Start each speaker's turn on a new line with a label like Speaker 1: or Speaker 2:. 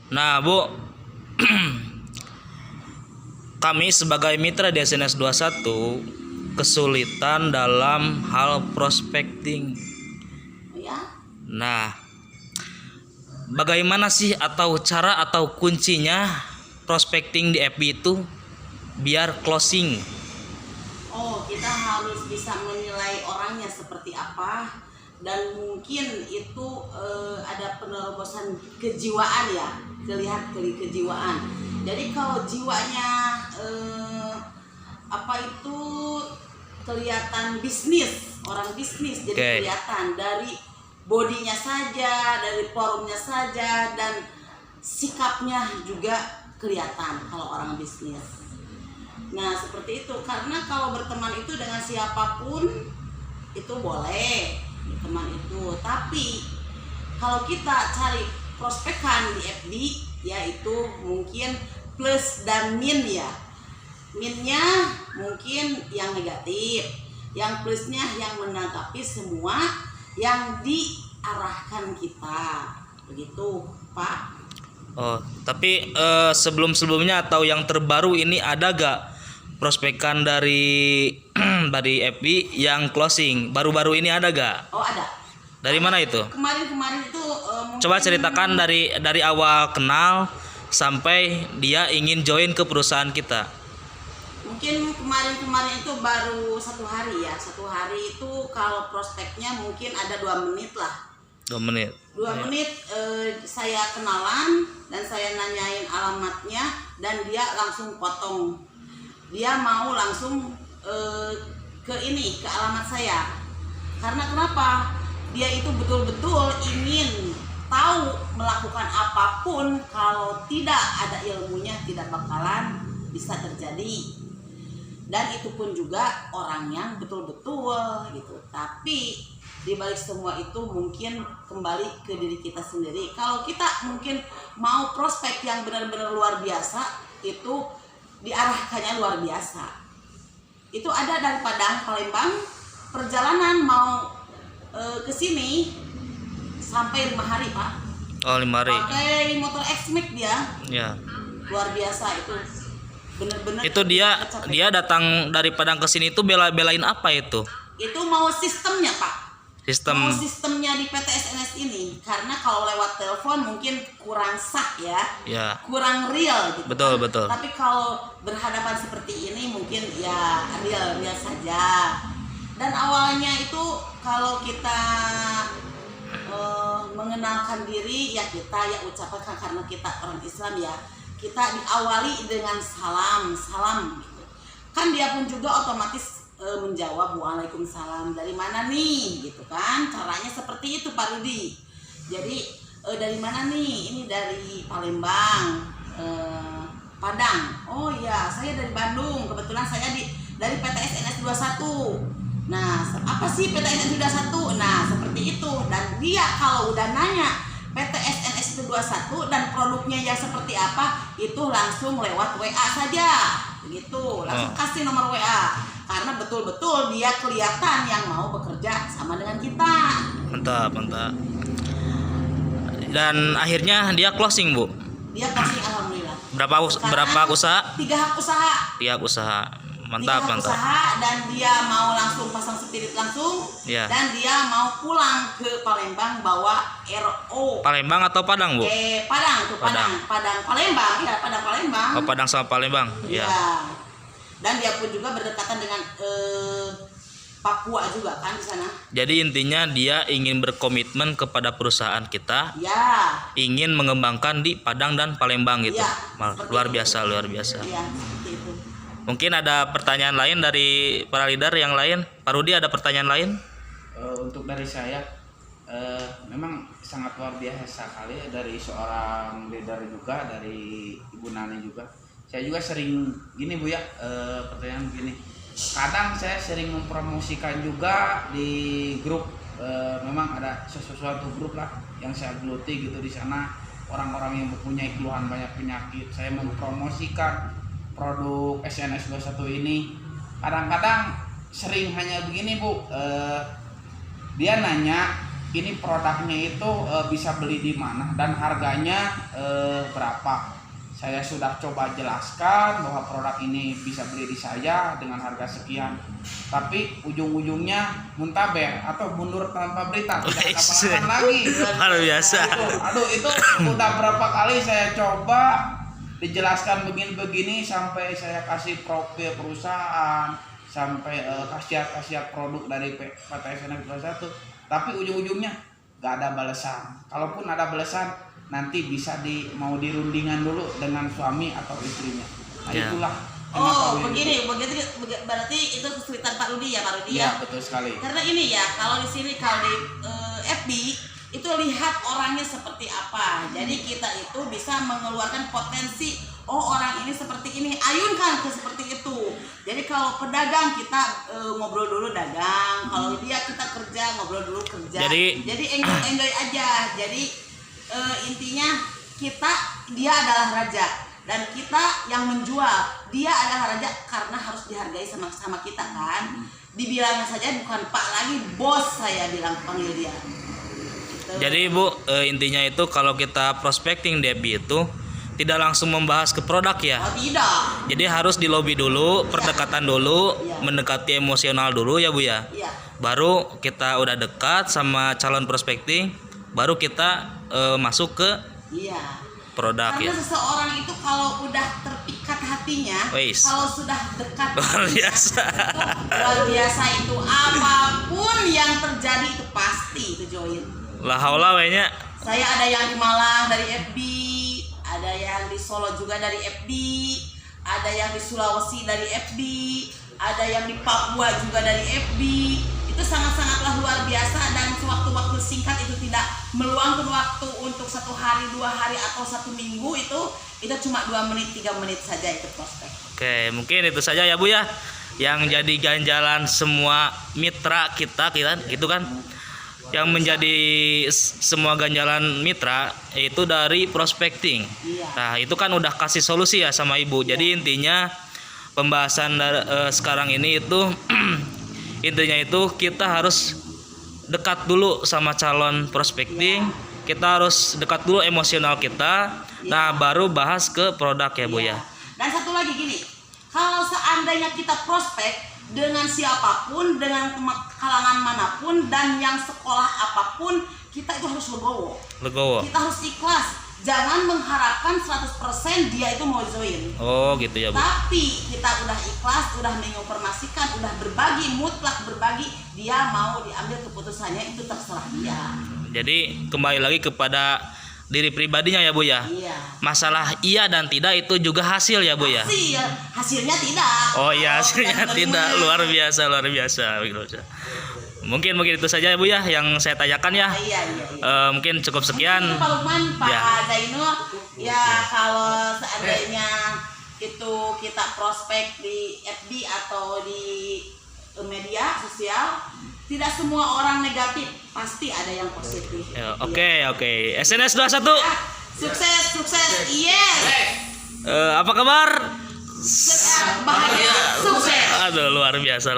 Speaker 1: Nah, Bu, kami sebagai mitra di SNS 21 kesulitan dalam hal prospecting.
Speaker 2: Ya,
Speaker 1: Nah, bagaimana sih atau cara atau kuncinya prospecting di FB itu biar closing?
Speaker 2: oh kita harus bisa menilai orangnya seperti apa, dan mungkin itu ada penerobosan kejiwaan ya, kejiwaan. Jadi kalau jiwanya apa itu kelihatan bisnis, orang bisnis, jadi
Speaker 1: Oke.
Speaker 2: kelihatan dari bodinya saja, dari forumnya saja, dan sikapnya juga kelihatan kalau orang bisnis. Nah seperti itu, karena kalau berteman itu dengan siapapun itu boleh berteman itu, tapi kalau kita cari prospekan di FB yaitu mungkin plus dan min ya. Minnya mungkin yang negatif, yang plusnya yang menanggapi semua yang diarahkan kita, begitu Pak.
Speaker 1: Oh, tapi sebelum-sebelumnya atau yang terbaru ini ada gak prospekan dari dari FB yang closing? Baru-baru ini ada gak?
Speaker 2: Oh ada.
Speaker 1: Dari mana itu?
Speaker 2: Kemarin itu mungkin,
Speaker 1: Coba ceritakan dari awal kenal sampai dia ingin join ke perusahaan kita.
Speaker 2: mungkin kemarin itu baru 1 hari ya. 1 hari itu kalau prospeknya mungkin ada 2 menit lah.
Speaker 1: 2 menit.
Speaker 2: 2 menit saya kenalan dan saya nanyain alamatnya, dan dia langsung potong. Dia mau langsung ke alamat saya. Karena kenapa? Dia itu betul-betul ingin tahu melakukan apapun, kalau tidak ada ilmunya tidak bakalan bisa terjadi. Dan itu pun juga orang yang betul-betul gitu. Tapi di balik semua itu mungkin kembali ke diri kita sendiri. Kalau kita mungkin mau prospek yang benar-benar luar biasa, itu diarahkannya luar biasa. Itu ada dari Padang, Palembang, perjalanan mau ke sini sampai 5 hari Pak.
Speaker 1: Oh, 5 hari.
Speaker 2: Pakai motor X-Max dia,
Speaker 1: Ya.
Speaker 2: luar biasa itu. Bener-bener
Speaker 1: Itu dia
Speaker 2: capek.
Speaker 1: datang dari Padang ke sini itu belain apa itu?
Speaker 2: Itu mau sistemnya Pak.
Speaker 1: Sistem.
Speaker 2: Mau sistemnya di PTSNS ini, karena kalau lewat telepon mungkin kurang sah ya,
Speaker 1: Ya.
Speaker 2: kurang real gitu.
Speaker 1: Betul,
Speaker 2: kan.
Speaker 1: betul.
Speaker 2: Tapi kalau berhadapan seperti ini mungkin ya real saja. Dan awalnya itu kalau kita mengenalkan diri ya, kita ya ucapkan karena kita orang Islam ya, kita diawali dengan salam gitu. Kan dia pun juga otomatis menjawab waalaikumsalam, dari mana nih gitu kan. Caranya seperti itu Pak Rudi. Jadi dari mana nih? Ini dari Palembang, Padang. Oh ya, saya dari Bandung, kebetulan saya dari PTSNS 21. Nah apa sih PTSNS 21? Nah seperti itu. Dan dia kalau udah nanya PTSNS itu 21 dan produknya yang seperti apa, itu langsung lewat WA saja begitu, langsung kasih nomor WA, karena betul-betul dia kelihatan yang mau bekerja sama dengan kita.
Speaker 1: Mantap. Dan akhirnya dia closing, Bu.
Speaker 2: Dia kasih alhamdulillah.
Speaker 1: Berapa usaha?
Speaker 2: 3 hak usaha.
Speaker 1: 3 usaha.
Speaker 2: 3
Speaker 1: Mantap.
Speaker 2: hak usaha, dan dia mau langsung pasang spirit langsung.
Speaker 1: Ya.
Speaker 2: Dan dia mau pulang ke Palembang bawa RO.
Speaker 1: Palembang atau Padang, Bu?
Speaker 2: Padang Palembang ya, Padang Palembang.
Speaker 1: Oh, Padang sama Palembang.
Speaker 2: Ya.
Speaker 1: Ya.
Speaker 2: Dan dia pun juga berdekatan dengan Papua juga kan di sana.
Speaker 1: Jadi intinya dia ingin berkomitmen kepada perusahaan kita,
Speaker 2: Ya.
Speaker 1: ingin mengembangkan di Padang dan Palembang gitu.
Speaker 2: Ya,
Speaker 1: Luar biasa.
Speaker 2: Ya, seperti itu.
Speaker 1: Mungkin ada pertanyaan lain dari para leader yang lain. Pak Rudi, ada pertanyaan lain?
Speaker 3: Untuk dari saya, memang sangat luar biasa sekali dari seorang leader juga, dari Ibu Nani juga. Saya juga sering gini Bu ya, pertanyaan begini. Kadang saya sering mempromosikan juga di grup, memang ada sesuatu grup lah yang saya geluti gitu di sana, orang-orang yang mempunyai keluhan banyak penyakit. Saya mempromosikan produk SNS 21 ini. Kadang-kadang sering hanya begini Bu, dia nanya ini produknya itu bisa beli di mana dan harganya berapa. Saya sudah coba jelaskan bahwa produk ini bisa beli di saya dengan harga sekian, tapi ujung-ujungnya muntaber atau mundur tanpa berita, tidak ada pengalaman lagi.
Speaker 1: Luar biasa.
Speaker 3: Itu udah berapa kali saya coba dijelaskan begini-begini, sampai saya kasih profil perusahaan, sampai khasiat-khasiat produk dari PT SNF 21, tapi ujung-ujungnya gak ada balasan. Kalaupun ada balasan, nanti bisa mau dirundingan dulu dengan suami atau istrinya. Nah,
Speaker 1: Ya.
Speaker 3: itulah.
Speaker 2: Oh, begitu. Berarti itu kesulitan Pak Rudi ya, Pak Rudi ya?
Speaker 3: Iya, betul sekali.
Speaker 2: Karena ini ya, kalau di sini kalau di FB itu lihat orangnya seperti apa. Jadi kita itu bisa mengeluarkan potensi, oh orang ini seperti ini, ayunkan ke seperti itu. Jadi kalau pedagang kita ngobrol dulu dagang, kalau dia kita kerja ngobrol dulu kerja.
Speaker 1: Jadi
Speaker 2: enjoy aja. Jadi intinya dia adalah raja dan kita yang menjual, dia adalah raja karena harus dihargai sama kita kan. Dibilangnya saja bukan Pak lagi, bos saya bilang panggil dia. Gitu.
Speaker 1: Jadi Bu, intinya itu kalau kita prospecting di FB itu tidak langsung membahas ke produk ya.
Speaker 2: Oh tidak.
Speaker 1: Jadi harus di lobby dulu, pendekatan dulu,
Speaker 2: Iya.
Speaker 1: mendekati emosional dulu ya Bu ya.
Speaker 2: Iya.
Speaker 1: Baru kita udah dekat sama calon prospecting, baru kita masuk ke
Speaker 2: Iya.
Speaker 1: produk
Speaker 2: Karena
Speaker 1: ya.
Speaker 2: seseorang itu kalau udah terpikat hatinya,
Speaker 1: Weis.
Speaker 2: kalau sudah dekat
Speaker 1: Luar biasa.
Speaker 2: luar biasa itu apapun yang terjadi itu pasti itu join.
Speaker 1: Lah haula we nya.
Speaker 2: Saya ada yang di Malang dari FB, ada yang di Solo juga dari FB, ada yang di Sulawesi dari FB, ada yang di Papua juga dari FB. Itu sangat-sangatlah luar biasa dan sewaktu-waktu singkat itu tidak meluangkan waktu untuk 1 hari, 2 hari atau 1 minggu itu cuma 2 menit, 3 menit saja itu prospek.
Speaker 1: Oke, mungkin itu saja ya Bu ya. Yang jadi ganjalan semua mitra kita gitu kan. Yang menjadi semua ganjalan mitra itu dari prospecting.
Speaker 2: Iya.
Speaker 1: Nah, itu kan udah kasih solusi ya sama Ibu. Jadi intinya pembahasan sekarang ini itu intinya itu kita harus dekat dulu sama calon prospecting. Kita harus dekat dulu emosional kita. Nah, baru bahas ke produk ya Bu
Speaker 2: Iya.
Speaker 1: ya.
Speaker 2: Dan satu lagi gini, kalau seandainya kita prospek dengan siapapun, dengan kalangan manapun, dan yang sekolah apapun, kita itu harus legowo. Kita harus ikhlas. Jangan mengharapkan 100% dia itu mau join.
Speaker 1: Oh gitu ya Bu.
Speaker 2: Tapi kita udah ikhlas, udah menginformasikan, udah berbagi, mutlak berbagi, dia mau diambil keputusannya itu terserah dia.
Speaker 1: Jadi kembali lagi kepada diri pribadinya ya Bu ya.
Speaker 2: Iya.
Speaker 1: Masalah iya dan tidak itu juga hasil ya Bu ya.
Speaker 2: Hasilnya tidak.
Speaker 1: Oh iya, hasilnya
Speaker 2: Kalau
Speaker 1: tidak.
Speaker 2: menerima.
Speaker 1: Luar biasa. Mungkin itu saja ya Bu ya yang saya tanyakan ya.
Speaker 2: Iya.
Speaker 1: Mungkin cukup sekian.
Speaker 2: Itu Pak Lukman, Pak
Speaker 1: Ya.
Speaker 2: Zainul, ya kalau seandainya itu kita prospek di FB atau di media sosial, tidak semua orang negatif, pasti ada yang positif.
Speaker 1: Ya, Oke. SNS 21.
Speaker 2: Sukses, yes.
Speaker 1: Apa kabar?
Speaker 2: Bahagia, sukses.
Speaker 1: Aduh, luar biasa.